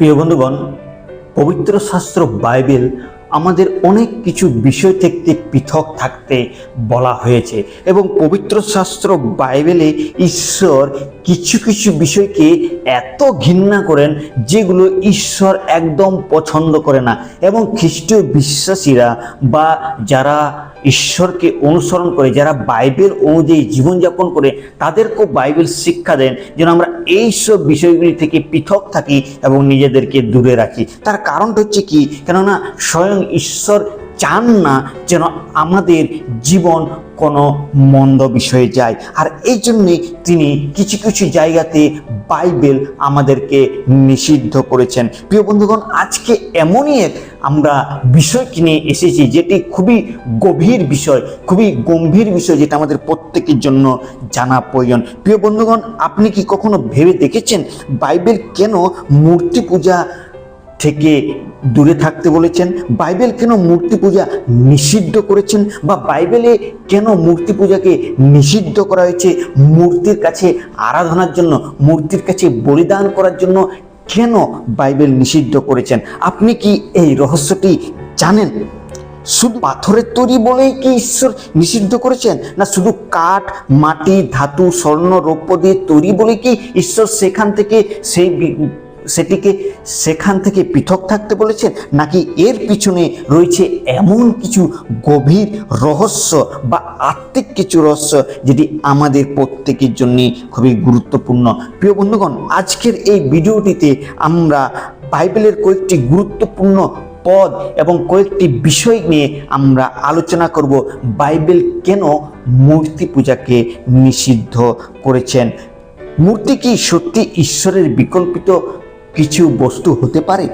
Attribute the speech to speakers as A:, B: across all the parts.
A: প্রিয় বন্ধুগণ, পবিত্র শাস্ত্র বাইবেল আমাদের অনেক কিছু বিষয় থেকে পৃথক থাকতে বলা হয়েছে এবং পবিত্র শাস্ত্র বাইবেলে ঈশ্বর কিছু কিছু বিষয়কে এত ঘৃণা করেন যেগুলো ঈশ্বর একদম পছন্দ করে না। এবং খ্রিস্টীয় বিশ্বাসীরা বা যারা ঈশ্বরকে অনুসরণ করে, যারা বাইবেল অনুযায়ী জীবনযাপন করে, তাদেরকেও বাইবেল শিক্ষা দেন যেন আমরা এইসব বিষয়গুলি থেকে পৃথক থাকি এবং নিজেদেরকে দূরে রাখি। তার কারণটা হচ্ছে কি, কেননা স্বয়ং ঈশ্বর চান না যেন আমাদের জীবন কোনো মন্দ বিষয়ে যায়। আর এই জন্যে তিনি কিছু কিছু জায়গাতে বাইবেল আমাদেরকে নিষিদ্ধ করেছেন। প্রিয় বন্ধুগণ, আজকে এমনই এক আমরা বিষয় নিয়ে এসেছি যেটি খুবই গভীর বিষয়, খুবই গম্ভীর বিষয়, যেটা আমাদের প্রত্যেকের জন্য জানা প্রয়োজন। প্রিয় বন্ধুগণ, আপনি কি কখনো ভেবে দেখেছেন বাইবেল কেন মূর্তি পূজা থেকে দূরে থাকতে বলেছেন? বাইবেল কেন মূর্তি পূজা নিষিদ্ধ করেছেন? বা বাইবেলে কেন মূর্তি পূজাকে নিষিদ্ধ করা হয়েছে? মূর্তির কাছে আরাধনার জন্য, মূর্তির কাছে বলিদান করার জন্য কেন বাইবেল নিষিদ্ধ করেছেন? আপনি কি এই রহস্যটি জানেন? শুধু পাথরের তৈরি বলেই কি ঈশ্বর নিষিদ্ধ করেছেন? না শুধু কাঠ, মাটি, ধাতু, স্বর্ণ, রৌপ্য দিয়ে তৈরি বলে কি ঈশ্বর সেখান থেকে পৃথক থাকতে বলেছেন? নাকি এর পিছনে রয়েছে এমন কিছু গভীর রহস্য বা আত্মিক কিছু রহস্য যেটি আমাদের প্রত্যেকের জন্য খুবই গুরুত্বপূর্ণ? প্রিয় বন্ধুগণ, আজকের এই ভিডিওটিতে আমরা বাইবেলের কয়েকটি গুরুত্বপূর্ণ পদ এবং কয়েকটি বিষয় নিয়ে আমরা আলোচনা করব। বাইবেল কেন মূর্তি পূজাকে নিষিদ্ধ করেছেন? মূর্তি কি সত্যি ঈশ্বরের বিকল্পিত কিছু বস্তু হতে পারে?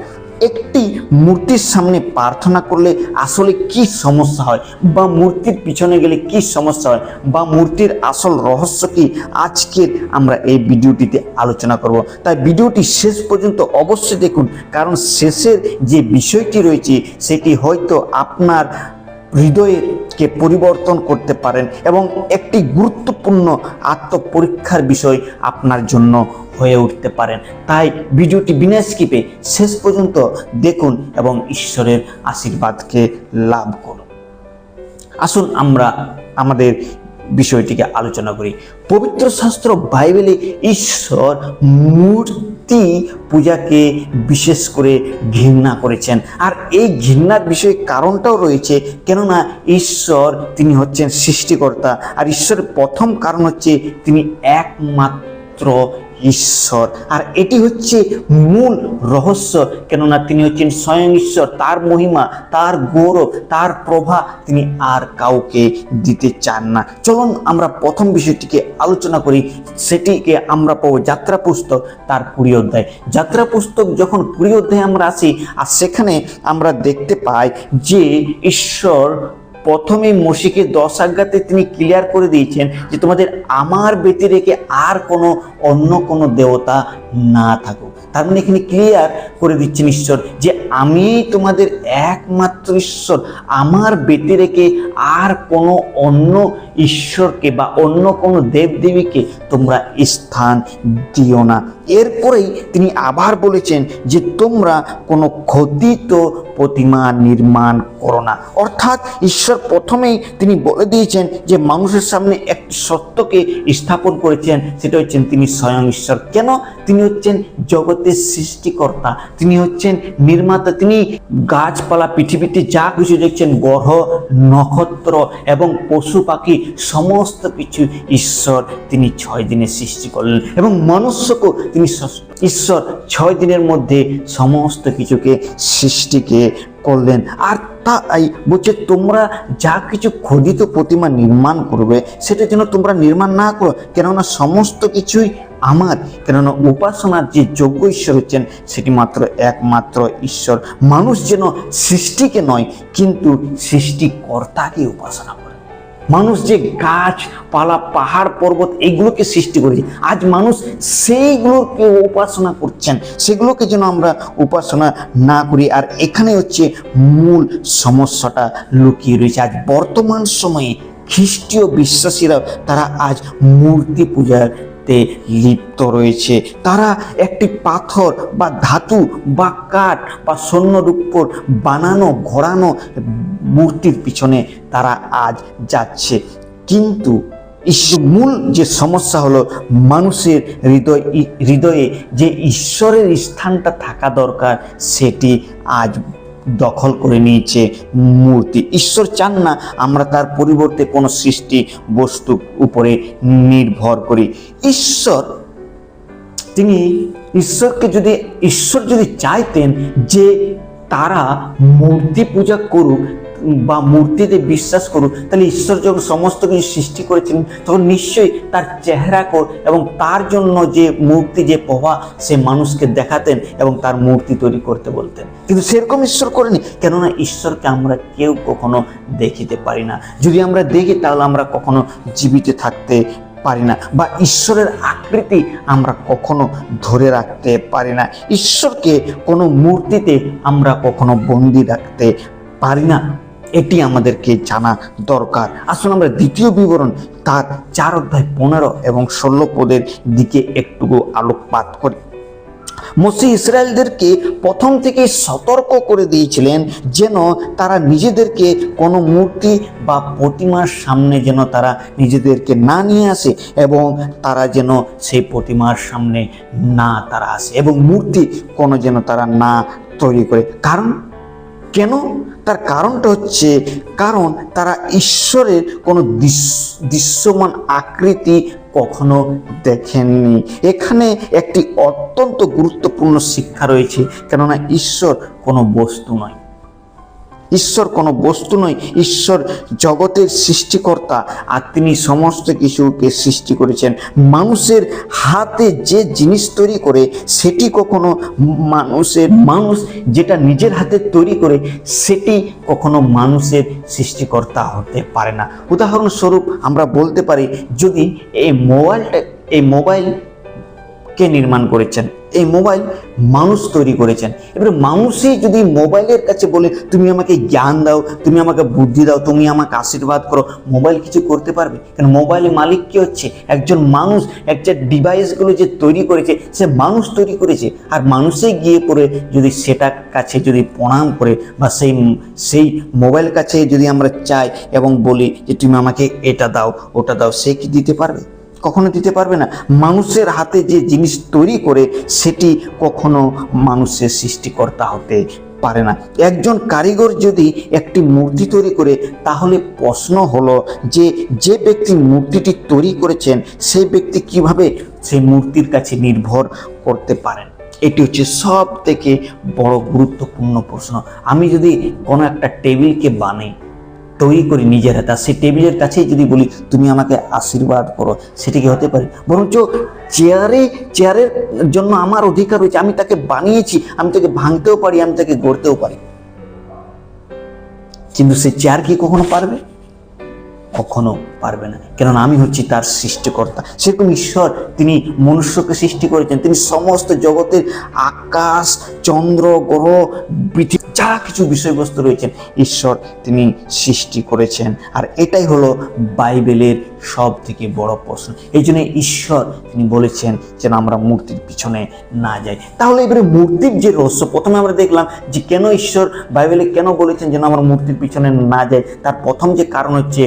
A: একটি মূর্তির সামনে প্রার্থনা করলে আসলে কি সমস্যা হয়, বা মূর্তির পিছনে গেলে কি সমস্যা হয়, বা মূর্তির আসল রহস্য কি? আজকের আমরা এই ভিডিওটিতে আলোচনা করব। তাই ভিডিওটি শেষ পর্যন্ত অবশ্যই দেখুন, কারণ শেষের যে বিষয়টি রয়েছে সেটি হয়তো আপনার হৃদয়কে পরিবর্তন করতে পারেন এবং একটি গুরুত্বপূর্ণ আত্মপরীক্ষার বিষয় আপনার জন্য হয়ে উঠতে পারেন। তাই ভিডিওটি বিনা স্কিপে শেষ পর্যন্ত দেখুন এবং ঈশ্বরের আশীর্বাদকে লাভ করুন। আসুন আমরা আমাদের বিষয়টিকে আলোচনা করি। পবিত্র শাস্ত্র বাইবেলে ঈশ্বর মূর্তি পূজাকে বিশেষ করে ঘৃণা করেছেন। আর এই ঘৃণার বিষয়ে কারণটাও রয়েছে, কেননা ঈশ্বর তিনি হচ্ছেন সৃষ্টিকর্তা, আর ঈশ্বরের প্রথম কারণ হচ্ছে তিনি একমাত্র ঈশ্বর। আর এটি হচ্ছে মূল রহস্য, কেননা তিনি হচ্ছেন স্বয়ং ঈশ্বর। তার মহিমা, তার গৌরব, তার প্রভা তিনি আর কাউকে দিতে চান না। চলুন আমরা প্রথম বিষয়টিকে আলোচনা করি। সেটিকে আমরা পাবো যাত্রা পুস্তক তার 20 অধ্যায়। যাত্রা পুস্তক যখন 20 অধ্যায়ে আমরা আসি, আর সেখানে আমরা দেখতে পাই যে ঈশ্বর প্রথমে মোশিকে 10 আজ্ঞাতে তিনি ক্লিয়ার করে দিয়েছেন যে তোমাদের আমার ব্যতিরেকে আর অন্য কোনো দেবতা না থাকুক। তার মানে এখানে ক্লিয়ার করে দিচ্ছেন ঈশ্বর যে আমি তোমাদের একমাত্র ঈশ্বর, আমার ব্যতিরেকে আর কোনো অন্য ঈশ্বরকে বা অন্য কোনো দেবদেবীকে তোমরা স্থান দিও না। এরপরেই তিনি আবার বলেছেন যে তোমরা কোনো খোদিত প্রতিমা নির্মাণ করো না। অর্থাৎ ঈশ্বর প্রথমেই তিনি বলে দিয়েছেন যে মানুষের সামনে একটি সত্যকে স্থাপন করেছেন, সেটা হচ্ছেন তিনি স্বয়ং ঈশ্বর। কেন? তিনি হচ্ছেন জগতের সৃষ্টিকর্তা, তিনি হচ্ছেন নির্মাতা। তিনি গাছপালা, পৃথিবীতে যা কিছু দেখছেন, গ্রহ, নক্ষত্র এবং পশু পাখি, সমস্ত কিছু ঈশ্বর তিনি 6 দিনে সৃষ্টি করলেন এবং মনুষ্যকেও তিনি ঈশ্বর 6 দিনের মধ্যে সমস্ত কিছুকে সৃষ্টিকে করলেন। আর তাই বলছে তোমরা যা কিছু খোদিত প্রতিমা নির্মাণ করবে সেটা যেন তোমরা নির্মাণ না করো, কেননা সমস্ত কিছুই আমার। কেননা উপাসনার যে যোগ্য ঈশ্বর হচ্ছেন সেটি মাত্র একমাত্র ঈশ্বর। মানুষ যেন সৃষ্টিকে নয় কিন্তু সৃষ্টিকর্তাকে উপাসনা করে। মানুষ যে গাছপালা, পাহাড়, পর্বত এইগুলোকে সৃষ্টি করেছে, আজ মানুষ সেইগুলোকে উপাসনা করছেন, সেগুলোকে যেন আমরা উপাসনা না করি। আর এখানে হচ্ছে মূল সমস্যাটা লুকিয়ে রয়েছে। আজ বর্তমান সময়ে খ্রিস্টীয় বিশ্বাসীরা তারা আজ মূর্তি পূজার তে লিপ্ত রয়েছে। তারা একটি পাথর বা ধাতু বা কাঠ বা স্বর্ণরূপর বানানো ঘোরানো মূর্তির পিছনে তারা আজ যাচ্ছে। কিন্তু মূল যে সমস্যা হলো মানুষের হৃদয়ে যে ঈশ্বরের স্থানটা থাকা দরকার সেটি আজ দখল করে নিয়েছে মূর্তি। ঈশ্বর চান না আমরা তার পরিবর্তে কোনো সৃষ্টি বস্তুর উপরে নির্ভর করি। ঈশ্বর যদি চাইতেন যে তারা মূর্তি পূজা করুক বা মূর্তিতে বিশ্বাস করুক, তাহলে ঈশ্বর যখন সমস্ত কিছু সৃষ্টি করেছিলেন তখন নিশ্চয়ই তার চেহারা এবং তার জন্য যে মূর্তি যে প্রভাব সে মানুষকে দেখাতেন এবং তার মূর্তি তৈরি করতে বলতেন। কিন্তু সেরকম ঈশ্বর করেনি, কেননা ঈশ্বরকে আমরা কেউ কখনো দেখিতে পারি না। যদি আমরা দেখি তাহলে আমরা কখনো জীবিত থাকতে পারি না, বা ঈশ্বরের আকৃতি আমরা কখনো ধরে রাখতে পারি না। ঈশ্বরকে কোনো মূর্তিতে আমরা কখনো বন্দি রাখতে পারি না, এটি আমাদেরকে জানা দরকার। আসুন আমরা দ্বিতীয় বিবরণ তার 4 অধ্যায় 15 এবং 16 পদের দিকে একটু আলোকপাত করি। মোশে ইসরায়েলদেরকে প্রথম থেকে সতর্ক করে দিয়েছিলেন যেন তারা নিজেদেরকে কোনো মূর্তি বা প্রতিমার সামনে যেন তারা নিজেদেরকে না নিয়ে আসে, এবং তারা যেন সেই প্রতিমার সামনে না তারা আসে, এবং মূর্তি কোনো যেন তারা না তৈরি করে। কেন? তার কারণটা হচ্ছে কারণ তারা ঈশ্বরের কোনো দৃশ্যমান আকৃতি কখনো দেখেননি। এখানে একটি অত্যন্ত গুরুত্বপূর্ণ শিক্ষা রয়েছে, কেননা ঈশ্বর কোনো বস্তু নয়। ঈশ্বর কোনো বস্তু নয়, ঈশ্বর জগতের সৃষ্টিকর্তা, আর তিনি সমস্ত কিছুকে সৃষ্টি করেছেন। মানুষের হাতে যে জিনিস তৈরি করে সেটি কখনো মানুষ যেটা নিজের হাতে তৈরি করে সেটি কখনো মানুষের সৃষ্টিকর্তা হতে পারে না। উদাহরণস্বরূপ আমরা বলতে পারি, যদি এই মোবাইল কে নির্মাণ করেছেন, এই মোবাইল মানুষ তৈরি করেছেন। এবারে মানুষই যদি মোবাইলের কাছে বলে তুমি আমাকে জ্ঞান দাও, তুমি আমাকে বুদ্ধি দাও, তুমি আমাকে আশীর্বাদ করো, মোবাইল কিছু করতে পারবে? কারণ মোবাইলের মালিক কি হচ্ছে? একজন মানুষ। একটা ডিভাইসগুলো যে তৈরি করেছে সে মানুষ তৈরি করেছে, আর মানুষে গিয়ে পড়ে যদি সেটার কাছে যদি প্রণাম করে বা সেই মোবাইল কাছে যদি আমরা চাই এবং বলি যে তুমি আমাকে এটা দাও ওটা দাও, সে কি দিতে পারবে? কখনো দিতে পারবে না। মানুষের হাতে যে জিনিস তৈরি করে সেটি কখনো মানুষের সৃষ্টিকর্তা হতে পারে না। একজন কারিগর যদি একটি মূর্তি তৈরি করে, তাহলে প্রশ্ন হলো যে ব্যক্তি মূর্তিটি তৈরি করেছেন সেই ব্যক্তি কিভাবে সেই মূর্তির কাছে নির্ভর করতে পারেন? এটি হচ্ছে সব থেকে বড় গুরুত্বপূর্ণ প্রশ্ন। আমি যদি কোনো একটা টেবিলকে তৈরি করি নিজের হাতে, সেই টেবিলের কাছেই যদি বলি তুমি আমাকে আশীর্বাদ করো, সেটি কি হতে পারে? বরঞ্চ চেয়ারের জন্য আমার অধিকার রয়েছে, আমি তাকে বানিয়েছি, আমি তাকে ভাঙতেও পারি, আমি তাকে গড়তেও পারি, কিন্তু সে চেয়ার কি কখনো পারবে? কখনো পারবে না, কেননা আমি হচ্ছি তার সৃষ্টিকর্তা। সেরকম ঈশ্বর তিনি মনুষ্যকে সৃষ্টি করেছেন, তিনি সমস্ত জগতের আকাশ, চন্দ্র, গ্রহ, পৃথিবী যা কিছু বিষয়বস্তু রয়েছেন ঈশ্বর তিনি সৃষ্টি করেছেন। আর এটাই হলো বাইবেলের সব থেকে বড় প্রশ্ন। এই জন্য ঈশ্বর তিনি বলেছেন যেন আমরা মূর্তির পিছনে না যাই। তাহলে এবারে মূর্তির যে রহস্য, প্রথমে আমরা দেখলাম যে কেন ঈশ্বর বাইবেলে কেন বলেছেন যেন আমরা মূর্তির পিছনে না যাই। তার প্রথম যে কারণ হচ্ছে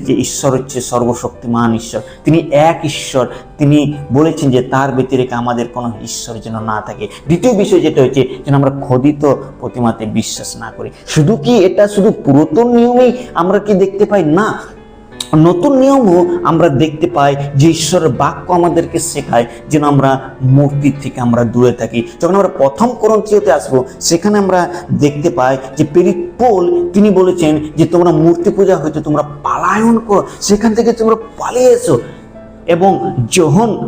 A: যে ঈশ্বর হচ্ছে সর্বশক্তিমান ঈশ্বর, তিনি এক ঈশ্বর, তিনি বলেছেন যে তার ব্যতিরেকে আমাদের কোনো ঈশ্বর যেন না থাকে। দ্বিতীয় বিষয় যেটা হচ্ছে যেন আমরা খোদিত প্রতিমাতে বিশ্বাস না করি। এটা শুধু পুরাতন নিয়মেই আমরা কি দেখতে পাই? না, নতুন নিয়মও আমরা দেখতে পাই যে ঈশ্বরের বাক্য আমাদেরকে শেখায় যেন আমরা মূর্তির থেকে আমরা দূরে থাকি। যখন আমরা প্রথম করন্থীয়তে আসবো সেখানে আমরা দেখতে পাই যে প্রেরিত পৌল তিনি বলেছেন যে তোমরা মূর্তি পূজা হইতে তোমরা পালায়ন করো, সেখান থেকে তোমরা পালিয়ে এসো। এবং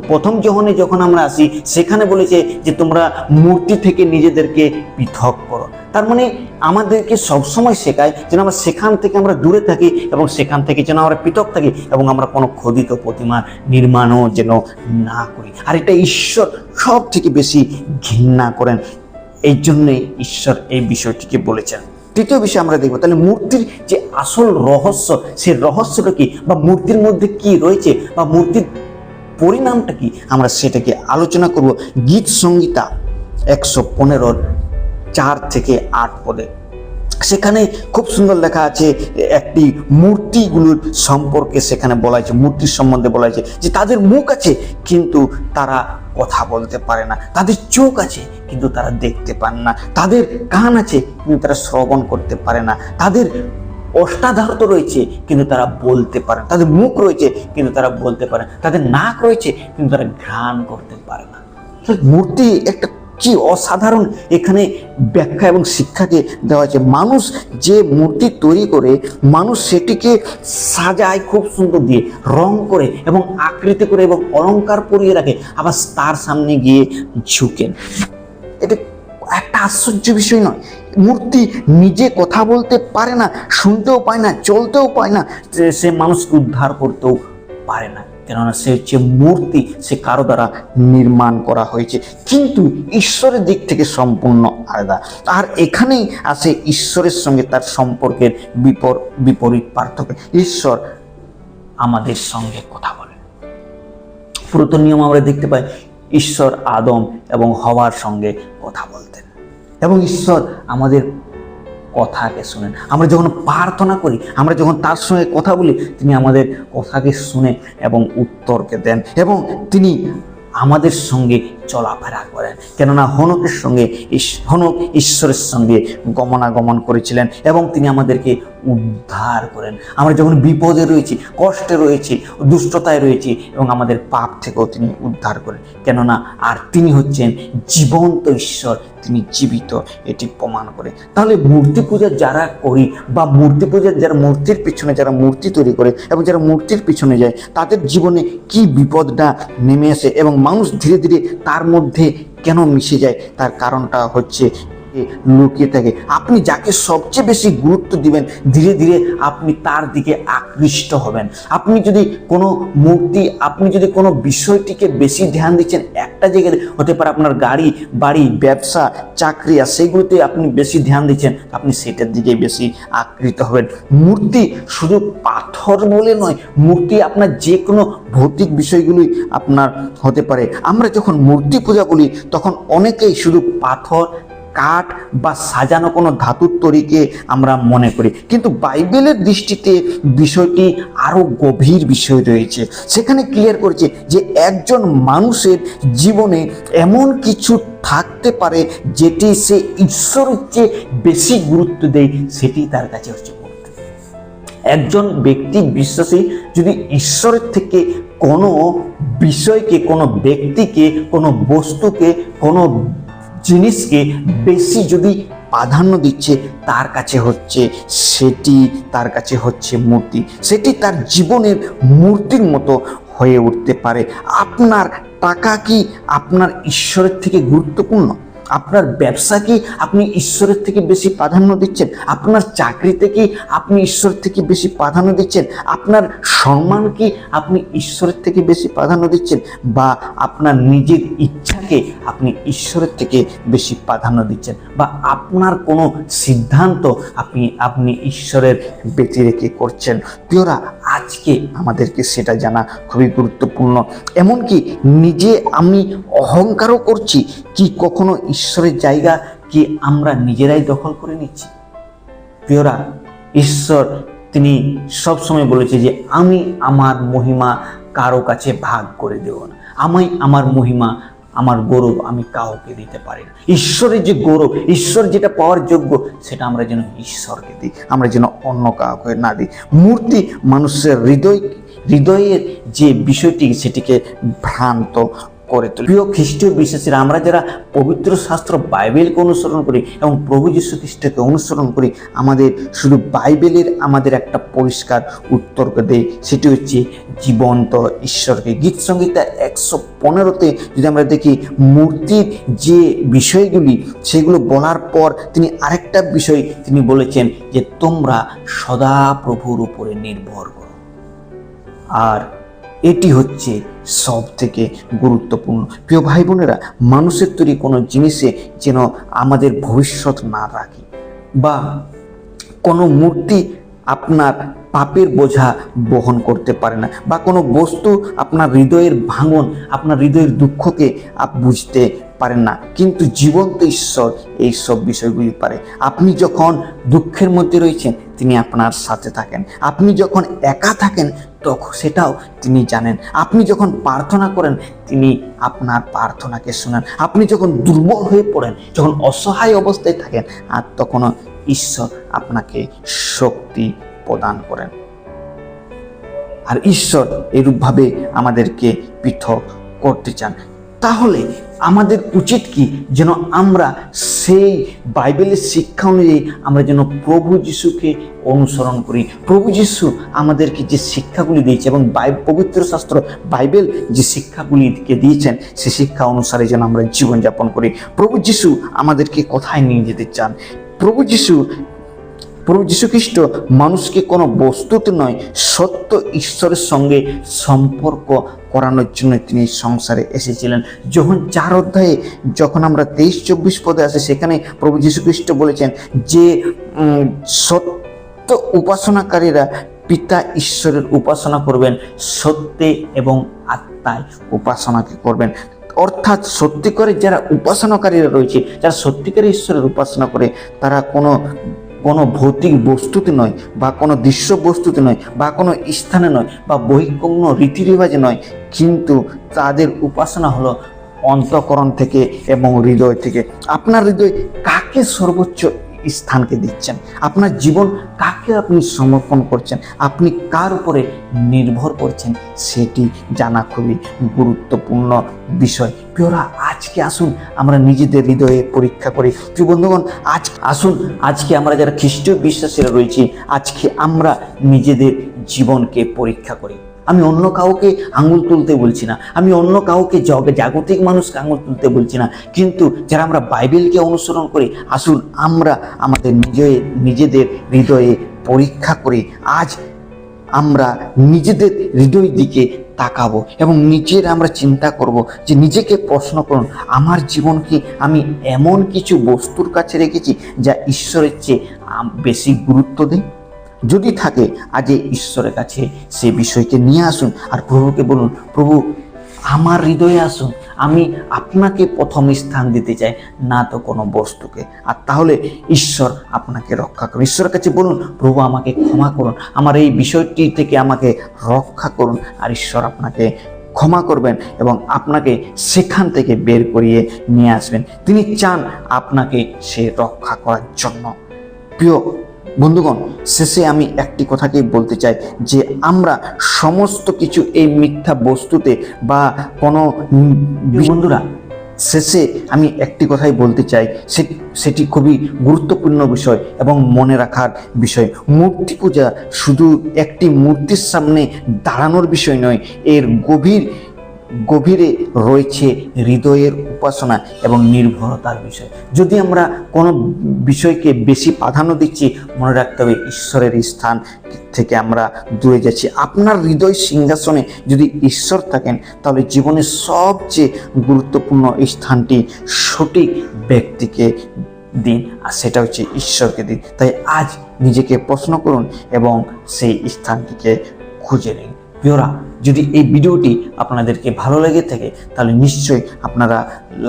A: প্রথম যোহনে যখন আমরা আসি সেখানে বলেছে যে তোমরা মূর্তি থেকে নিজেদেরকে পৃথক করো। তার মানে আমাদেরকে সবসময় শেখায় যেন আমরা সেখান থেকে আমরা দূরে থাকি এবং সেখান থেকে যেন আমরা পৃথক থাকি এবং আমরা কোনো খোদিত প্রতিমা নির্মাণও যেন না করি। আর এটা ঈশ্বর সব থেকে বেশি ঘৃণা করেন, এই জন্যই ঈশ্বর এই বিষয়টিকে বলেছেন। তৃতীয় বিষয় আমরা দেখবো তাহলে মূর্তির যে আসল রহস্য, সেই রহস্যটা কি, বা মূর্তির মধ্যে কি রয়েছে, বা মূর্তির পরিণামটা কি আমরা সেটাকে আলোচনা করব গীত সংহিতা 115 4 থেকে 8 পদে। সেখানে খুব সুন্দর লেখা আছে একটি মূর্তিগুলোর সম্পর্কে, সেখানে বলা হয়েছে মূর্তির সম্বন্ধে বলা হয়েছে যে তাদের মুখ আছে কিন্তু তারা কথা বলতে পারে না, তাদের চোখ আছে কিন্তু তারা দেখতে পান না, তাদের কান আছে কিন্তু তারা শ্রবণ করতে পারে না, তাদের অষ্টাধার তো রয়েছে কিন্তু তারা বলতে পারে না, তাদের মুখ রয়েছে কিন্তু তারা বলতে পারে না, তাদের নাক রয়েছে কিন্তু তারা ঘ্রাণ করতে পারে না। মূর্তি একটা কি অসাধারণ এখানে ব্যাখ্যা এবং শিক্ষাকে দেওয়া হয়েছে। মানুষ যে মূর্তি তৈরি করে, মানুষ সেটিকে সাজায় খুব সুন্দর দিয়ে, রং করে এবং আকৃতি করে এবং অলংকার পরিয়ে রাখে, আবার তার সামনে গিয়ে ঝুঁকেন। এটা একটা আশ্চর্য বিষয় নয়? মূর্তি নিজে কথা বলতে পারে না, শুনতেও পায় না, চলতেও পায় না, সে মানুষকে উদ্ধার করতেও পারে না, কেননা সে হচ্ছে মূর্তি, সে কারো দ্বারা নির্মাণ করা হয়েছে, কিন্তু ঈশ্বরের দিক থেকে সম্পূর্ণ আলাদা। আর এখানেই আসে ঈশ্বরের সঙ্গে তার সম্পর্কের বিপরীত পার্থক্য। ঈশ্বর আমাদের সঙ্গে কথা বলে। পুরাতন নিয়ম আমরা দেখতে পাই ঈশ্বর আদম এবং হওয়ার সঙ্গে কথা বলতেন, এবং ঈশ্বর আমাদের কথাকে শুনেন। আমরা যখন প্রার্থনা করি, আমরা যখন তার সঙ্গে কথা বলি, তিনি আমাদের কথাকে শুনে এবং উত্তরকে দেন, এবং তিনি আমাদের সঙ্গে চলাফেরা করেন। কেননা হনকের সঙ্গে হনক ঈশ্বরের সঙ্গে গমনাগমন করেছিলেন এবং তিনি আমাদেরকে উদ্ধার করেন। আমরা যখন বিপদে রয়েছি, কষ্টে রয়েছি, দুষ্টতায় রয়েছি, এবং আমাদের পাপ থেকেও তিনি উদ্ধার করেন, কেননা আর তিনি হচ্ছেন জীবন্ত ঈশ্বর, তিনি জীবিত, এটি প্রমাণ করে। তাহলে মূর্তি পূজা যারা করি, বা মূর্তি পূজার যারা মূর্তির পিছনে যারা মূর্তি তৈরি করে এবং যারা মূর্তির পিছনে যায়, তাদের জীবনে কি বিপদটা নেমে আসে এবং মানুষ ধীরে ধীরে তার মধ্যে কেন মিশে যায়, তার কারণটা হচ্ছে লুকিয়ে থাকে। আপনি যাকে সবচেয়ে বেশি গুরুত্ব দিবেন, ধীরে ধীরে আপনি তার দিকে আকৃষ্ট হবেন। আপনি যদি কোনো মূর্তি, আপনি যদি কোনো বিষয়টিকে বেশি ধ্যান দিচ্ছেন, একটা জায়গায় হতে পারে আপনার গাড়ি, বাড়ি, ব্যবসা, চাকরি, আর সেইগুলোতে আপনি বেশি ধ্যান দিচ্ছেন, আপনি সেটার দিকে বেশি আকৃষ্ট হবেন। মূর্তি শুধু পাথর বলে নয়, মূর্তি আপনার যে কোনো ভৌতিক বিষয়গুলি আপনার হতে পারে। আমরা যখন মূর্তি পূজা বলি, তখন অনেকেই শুধু পাথর, কাঠ বা সাজানো কোনো ধাতুর তৈরিকে আমরা মনে করি, কিন্তু বাইবেলের দৃষ্টিতে বিষয়টি আরো গভীর বিষয় রয়েছে। সেখানে ক্লিয়ার করেছে যে একজন মানুষের জীবনে এমন কিছু থাকতে পারে যেটি সে ঈশ্বরের চেয়ে বেশি গুরুত্ব দেয়, সেটি তার কাছে হচ্ছে মূর্তি। একজন ব্যক্তি বিশ্বাসী যদি ঈশ্বরের থেকে কোনো বিষয়কে, কোনো ব্যক্তিকে, কোনো বস্তুকে, কোনো জিনিসকে বেশি যদি প্রাধান্য দিচ্ছে, তার কাছে হচ্ছে সেটি, তার কাছে হচ্ছে মূর্তি। সেটি তার জীবনের মূর্তির মতো হয়ে উঠতে পারে। আপনার টাকা কি আপনার ঈশ্বরের থেকে গুরুত্বপূর্ণ? আপনার ব্যবসা কি আপনি ঈশ্বরের থেকে বেশি প্রাধান্য দিচ্ছেন? আপনার চাকরিতে কি আপনি ঈশ্বরের থেকে বেশি প্রাধান্য দিচ্ছেন? আপনার সম্মান কি আপনি ঈশ্বরের থেকে বেশি প্রাধান্য দিচ্ছেন? বা আপনার নিজের ইচ্ছাকে আপনি ঈশ্বরের থেকে বেশি প্রাধান্য দিচ্ছেন? বা আপনার কোনো সিদ্ধান্ত আপনি ঈশ্বরের বেঁচে রেখে করছেন? প্রিয়রা, আজকে আমাদেরকে সেটা জানা খুবই গুরুত্বপূর্ণ। এমনকি নিজে আমি অহংকারও করছি কি কখনো ঈশ্বরের জায়গা কি আমরা নিজেরাই দখল করে নিচ্ছি? প্রিয়রা, ঈশ্বর তিনি সবসময় বলেছে যে আমি আমার মহিমা কারো কাছে ভাগ করে দেব না, আমি আমার মহিমা, আমার গৌরব আমি কাউকে দিতে পারি না। ঈশ্বরের যে গৌরব, ঈশ্বর যেটা পাওয়ার যোগ্য, সেটা আমরা যেন ঈশ্বরকে দিই, আমরা যেন অন্য কাউকে না দিই। মূর্তি মানুষের হৃদয়ের যে বিষয়টি, সেটিকে ভ্রান্ত করে তোলে। প্রিয় খ্রিস্টীয় বিশ্বাসীরা, আমরা যারা পবিত্র শাস্ত্র বাইবেলকে অনুসরণ করি এবং প্রভু যীশু খ্রিস্টকে অনুসরণ করি, আমাদের শুধু বাইবেলের আমাদের একটা পরিষ্কার উত্তরকে দেয়, সেটি হচ্ছে জীবন্ত ঈশ্বরকে। গীত সংহিতা 115-তে যদি আমরা দেখি, মূর্তির যে বিষয়গুলি সেগুলো বলার পর তিনি আরেকটা বিষয় তিনি বলেছেন যে তোমরা সদা প্রভুর উপরে নির্ভর করো। আর এটি হচ্ছে সব থেকে গুরুত্বপূর্ণ। প্রিয় ভাই বোনেরা, মানুষের তৈরি কোনো জিনিসে যেন আমাদের ভবিষ্যৎ না রাখি, বা কোনো মূর্তি আপনার পাপের বোঝা বহন করতে পারে না, বা কোনো বস্তু আপনার হৃদয়ের ভাঙন, আপনার হৃদয়ের দুঃখকে বুঝতে পারেন না, কিন্তু জীবন্ত ঈশ্বর এই সব বিষয়গুলি পারে। আপনি যখন দুঃখের মধ্যে রয়েছেন তিনি আপনার সাথে থাকেন, আপনি যখন একা থাকেন তখন সেটাও তিনি জানেন, আপনি যখন প্রার্থনা করেন তিনি আপনার প্রার্থনাকে শোনেন, আপনি যখন দুর্বল হয়ে পড়েন, যখন অসহায় অবস্থায় থাকেন, আর তখনও ঈশ্বর আপনাকে শক্তি প্রদান করেন। আর ঈশ্বর এরূপভাবে আমাদেরকে পৃথক করতে চান। তাহলে আমাদের উচিত কি, যেন আমরা সেই বাইবেলের শিক্ষা অনুযায়ী আমরা যেন প্রভু যিশুকে অনুসরণ করি। প্রভু যিশু আমাদেরকে যে শিক্ষাগুলি দিয়েছে এবং পবিত্র শাস্ত্র বাইবেল যে শিক্ষাগুলিকে দিয়েছেন সে শিক্ষা অনুসারে যেন আমরা জীবনযাপন করি। প্রভু যিশু আমাদেরকে কোথায় নিয়ে যেতে চান? প্রভু যীশু খ্রিস্ট মানুষকে কোনো বস্তুতে নয়, সত্য ঈশ্বরের সঙ্গে সম্পর্ক করানোর জন্য তিনি সংসারে এসেছিলেন। যখন 4 অধ্যায়ে যখন আমরা 23-24 পদে আসে, সেখানে প্রভু যীশু খ্রিস্ট বলেছেন যে সত্য উপাসনাকারীরা পিতা ঈশ্বরের উপাসনা করবেন, সত্যে এবং আত্মায় উপাসনাকে করবেন। অর্থাৎ সত্যিকারের যারা উপাসনাকারীরা রয়েছে, যারা সত্যিকারের ঈশ্বরের উপাসনা করে, তারা কোনো ভৌতিক বস্তুতে নয়, বা কোনো দৃশ্য বস্তুতে নয়, বা কোনো স্থানে নয়, বা বহিঃকোণ রীতিরেওয়াজে নয়, কিন্তু তাদের উপাসনা হলো অন্তঃকরণ থেকে এবং হৃদয় থেকে। আপনার হৃদয় কাকে সর্বোচ্চ স্থানকে দিচ্ছেন? আপনার জীবন কাকে আপনি সমর্পণ করছেন? আপনি কার উপরে নির্ভর করছেন? সেটি জানা খুবই গুরুত্বপূর্ণ বিষয়। প্রিয়রা, আজকে আসুন আমরা নিজেদের হৃদয়ে পরীক্ষা করি। প্রিয় বন্ধুগণ, আজকে আমরা যারা খ্রিস্টীয় বিশ্বাসীরা রয়েছি, আজকে আমরা নিজেদের জীবনকে পরীক্ষা করি। আমি অন্য কাউকে আঙুল তুলতে বলছি না, আমি অন্য কাউকে জাগতিক মানুষকে আঙুল তুলতে বলছি না, কিন্তু যারা আমরা বাইবেলকে অনুসরণ করি, আসুন আমরা আমাদের নিজেদের হৃদয়ে পরীক্ষা করি। আজ আমরা নিজেদের হৃদয়ের দিকে তাকাবো এবং আমরা চিন্তা করব যে নিজেকে প্রশ্ন করুন, আমার জীবনকে আমি এমন কিছু বস্তুর কাছে রেখেছি যা ঈশ্বরের চেয়ে বেশি গুরুত্ব দেয়? যদি থাকে, আজ ঈশ্বরের কাছে সেই বিষয়কে নিয়ে আসুন আর প্রভুকে বলুন, প্রভু আমার হৃদয়ে আসুন, আমি আপনাকে প্রথম স্থান দিতে চাই, না তো কোনো বস্তুকে। আর তাহলে ঈশ্বর আপনাকে রক্ষা করুন। ঈশ্বরের কাছে বলুন, প্রভু আমাকে ক্ষমা করুন, আমার এই বিষয়টি থেকে আমাকে রক্ষা করুন। আর ঈশ্বর আপনাকে ক্ষমা করবেন এবং আপনাকে সেখান থেকে বের করিয়ে নিয়ে আসবেন। তিনি চান আপনাকে সে রক্ষা করার জন্য। প্রিয় বন্ধুগণ, শেষে আমি একটি কথাকেই বলতে চাই যে আমরা সমস্ত কিছু এই মিথ্যা বস্তুতে বা কোনো বন্ধুরা, শেষে আমি একটি কথাই বলতে চাই, সেটি খুবই গুরুত্বপূর্ণ বিষয় এবং মনে রাখার বিষয়। মূর্তি পূজা শুধু একটি মূর্তির সামনে দাঁড়ানোর বিষয় নয়, এর গভীরে রয়েছে হৃদয়ের উপাসনা এবং নির্ভরতার বিষয়। যদি আমরা কোনো বিষয়কে বেশি প্রাধান্য দিচ্ছি, মনে রাখতে হবে ঈশ্বরের স্থান থেকে আমরা দূরে যাচ্ছি। আপনার হৃদয় সিংহাসনে যদি ঈশ্বর থাকেন, তাহলে জীবনের সবচেয়ে গুরুত্বপূর্ণ স্থানটি সঠিক ব্যক্তিকে দিন, আর সেটা হচ্ছে ঈশ্বরকে দিন। তাই আজ নিজেকে প্রশ্ন করুন এবং সেই স্থানটিকে খুঁজে নিন। প্রিয়রা, যদি এই ভিডিওটি আপনাদেরকে ভালো লেগে থাকে তাহলে নিশ্চয়ই আপনারা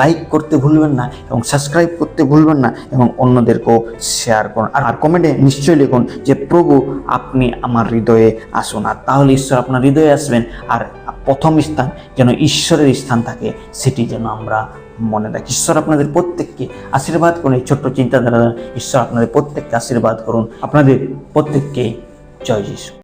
A: লাইক করতে ভুলবেন না এবং সাবস্ক্রাইব করতে ভুলবেন না এবং অন্যদেরকেও শেয়ার করুন। আর কমেন্টে নিশ্চয়ই লিখুন যে প্রভু আপনি আমার হৃদয়ে আসুন। আর তাহলে ঈশ্বর আপনার হৃদয়ে আসবেন, আর প্রথম স্থান যেন ঈশ্বরের স্থান থাকে, সেটি যেন আমরা মনে রাখি। ঈশ্বর আপনাদের প্রত্যেককে আশীর্বাদ করুন। এই ছোট্ট চিন্তাধারা ঈশ্বর আপনাদের প্রত্যেককে আশীর্বাদ করুন। আপনাদের প্রত্যেককে জয় যিশু।